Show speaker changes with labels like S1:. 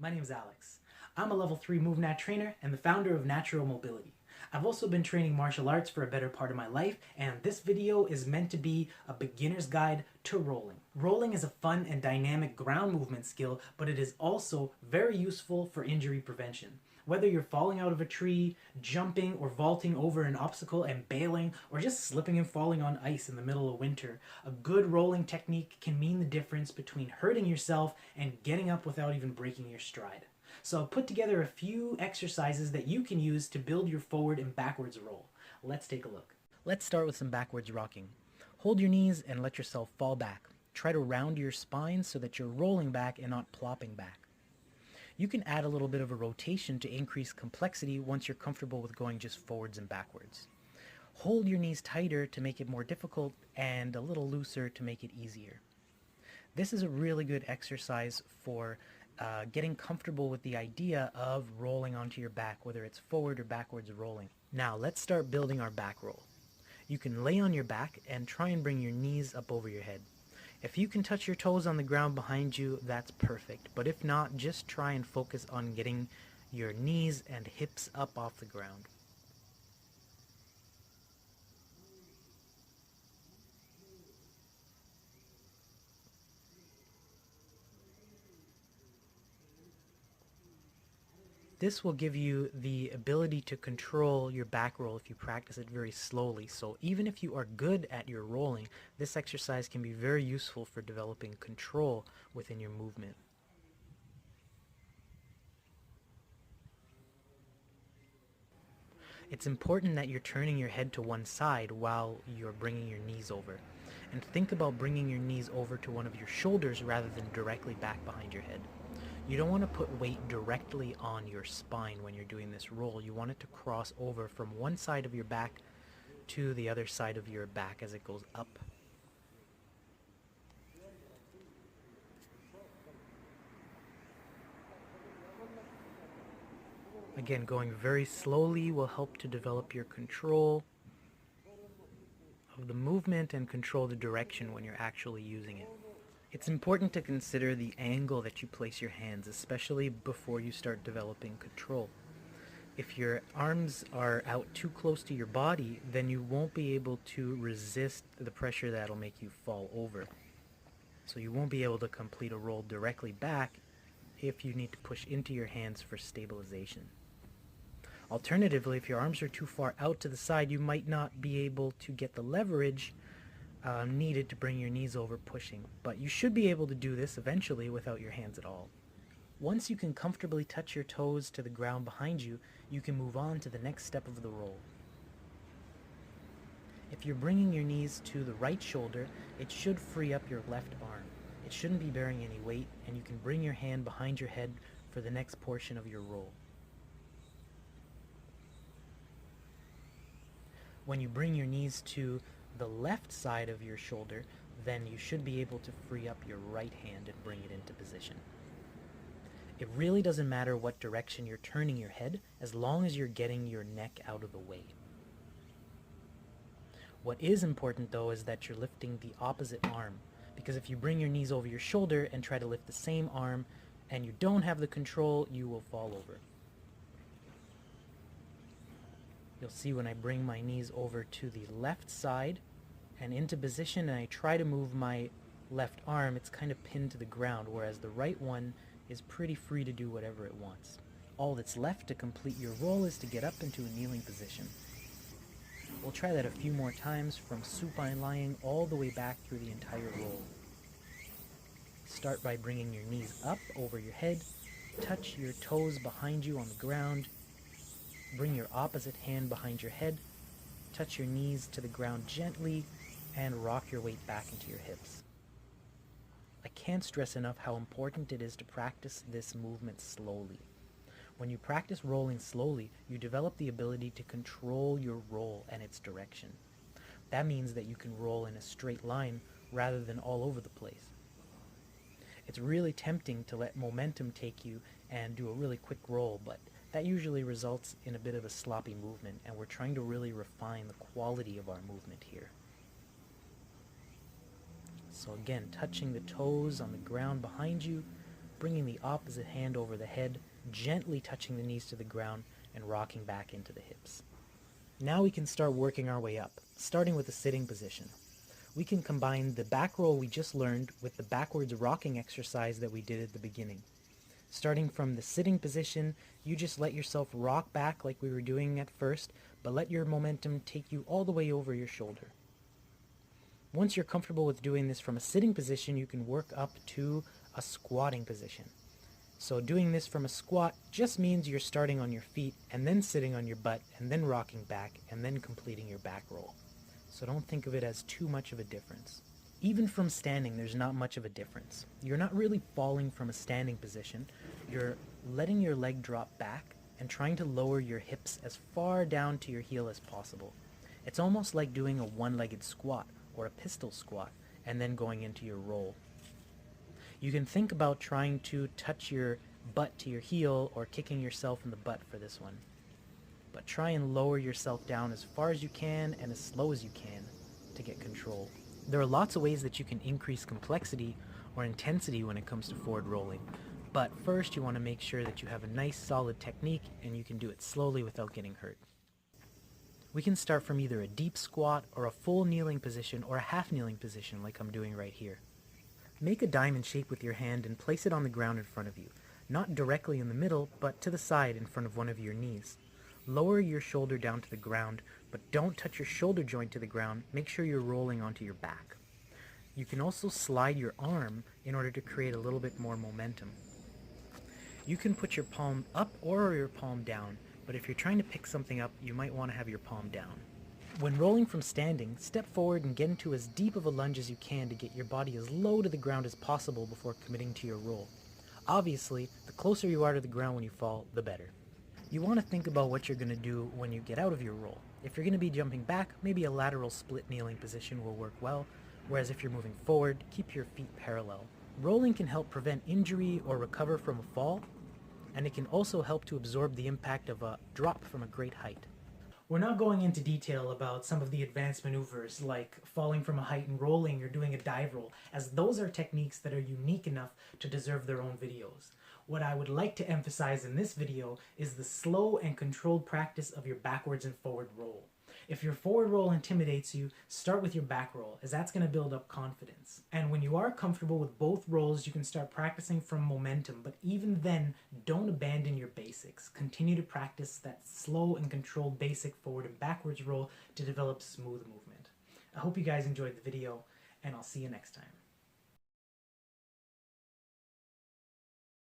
S1: My name is Alex. I'm a level 3 MovNat trainer and the founder of Natural Mobility. I've also been training martial arts for a better part of my life, and this video is meant to be a beginner's guide to rolling. Rolling is a fun and dynamic ground movement skill, but it is also very useful for injury prevention. Whether you're falling out of a tree, jumping or vaulting over an obstacle and bailing, or just slipping and falling on ice in the middle of winter, a good rolling technique can mean the difference between hurting yourself and getting up without even breaking your stride. So I've put together a few exercises that you can use to build your forward and backwards roll. Let's take a look. Let's start with some backwards rocking. Hold your knees and let yourself fall back. Try to round your spine so that you're rolling back and not plopping back. You can add a little bit of a rotation to increase complexity once you're comfortable with going just forwards and backwards. Hold your knees tighter to make it more difficult and a little looser to make it easier. This is a really good exercise for getting comfortable with the idea of rolling onto your back, whether it's forward or backwards rolling. Now let's start building our back roll. You can lay on your back and try and bring your knees up over your head. If you can touch your toes on the ground behind you, that's perfect. But if not, just try and focus on getting your knees and hips up off the ground. This will give you the ability to control your back roll if you practice it very slowly. So even if you are good at your rolling, this exercise can be very useful for developing control within your movement. It's important that you're turning your head to one side while you're bringing your knees over. And think about bringing your knees over to one of your shoulders rather than directly back behind your head. You don't want to put weight directly on your spine when you're doing this roll. You want it to cross over from one side of your back to the other side of your back as it goes up. Again, going very slowly will help to develop your control of the movement and control the direction when you're actually using it. It's important to consider the angle that you place your hands, especially before you start developing control. If your arms are out too close to your body, then you won't be able to resist the pressure that'll make you fall over. So you won't be able to complete a roll directly back if you need to push into your hands for stabilization. Alternatively, if your arms are too far out to the side, you might not be able to get the leverage needed to bring your knees over pushing, but you should be able to do this eventually without your hands at all. Once you can comfortably touch your toes to the ground behind you, you can move on to the next step of the roll. If you're bringing your knees to the right shoulder, it should free up your left arm. It shouldn't be bearing any weight, and you can bring your hand behind your head for the next portion of your roll. When you bring your knees to the left side of your shoulder, then you should be able to free up your right hand and bring it into position. It really doesn't matter what direction you're turning your head, as long as you're getting your neck out of the way. What is important though is that you're lifting the opposite arm, because if you bring your knees over your shoulder and try to lift the same arm and you don't have the control, you will fall over. You'll see when I bring my knees over to the left side and into position and I try to move my left arm, it's kind of pinned to the ground, whereas the right one is pretty free to do whatever it wants. All that's left to complete your roll is to get up into a kneeling position. We'll try that a few more times from supine lying all the way back through the entire roll. Start by bringing your knees up over your head, touch your toes behind you on the ground, bring your opposite hand behind your head, touch your knees to the ground gently, and rock your weight back into your hips. I can't stress enough how important it is to practice this movement slowly. When you practice rolling slowly, you develop the ability to control your roll and its direction. That means that you can roll in a straight line rather than all over the place. It's really tempting to let momentum take you and do a really quick roll, but that usually results in a bit of a sloppy movement, and we're trying to really refine the quality of our movement here. So again, touching the toes on the ground behind you, bringing the opposite hand over the head, gently touching the knees to the ground, and rocking back into the hips. Now we can start working our way up, starting with the sitting position. We can combine the back roll we just learned with the backwards rocking exercise that we did at the beginning. Starting from the sitting position, you just let yourself rock back like we were doing at first, but let your momentum take you all the way over your shoulder. Once you're comfortable with doing this from a sitting position, you can work up to a squatting position. So doing this from a squat just means you're starting on your feet and then sitting on your butt and then rocking back and then completing your back roll. So don't think of it as too much of a difference. Even from standing, there's not much of a difference. You're not really falling from a standing position. You're letting your leg drop back and trying to lower your hips as far down to your heel as possible. It's almost like doing a one-legged squat or a pistol squat and then going into your roll. You can think about trying to touch your butt to your heel or kicking yourself in the butt for this one. But try and lower yourself down as far as you can and as slow as you can to get control. There are lots of ways that you can increase complexity or intensity when it comes to forward rolling. But first you want to make sure that you have a nice solid technique and you can do it slowly without getting hurt. We can start from either a deep squat or a full kneeling position or a half kneeling position like I'm doing right here. Make a diamond shape with your hand and place it on the ground in front of you, not directly in the middle, but to the side in front of one of your knees. Lower your shoulder down to the ground, but don't touch your shoulder joint to the ground. Make sure you're rolling onto your back. You can also slide your arm in order to create a little bit more momentum. You can put your palm up or your palm down, but if you're trying to pick something up, you might want to have your palm down. When rolling from standing, step forward and get into as deep of a lunge as you can to get your body as low to the ground as possible before committing to your roll. Obviously, the closer you are to the ground when you fall, the better. You want to think about what you're going to do when you get out of your roll. If you're going to be jumping back, maybe a lateral split kneeling position will work well, whereas if you're moving forward, keep your feet parallel. Rolling can help prevent injury or recover from a fall, and it can also help to absorb the impact of a drop from a great height. We're not going into detail about some of the advanced maneuvers like falling from a height and rolling or doing a dive roll, as those are techniques that are unique enough to deserve their own videos. What I would like to emphasize in this video is the slow and controlled practice of your backwards and forward roll. If your forward roll intimidates you, start with your back roll, as that's going to build up confidence. And when you are comfortable with both rolls, you can start practicing from momentum, but even then, don't abandon your basics. Continue to practice that slow and controlled basic forward and backwards roll to develop smooth movement. I hope you guys enjoyed the video, and I'll see you next time.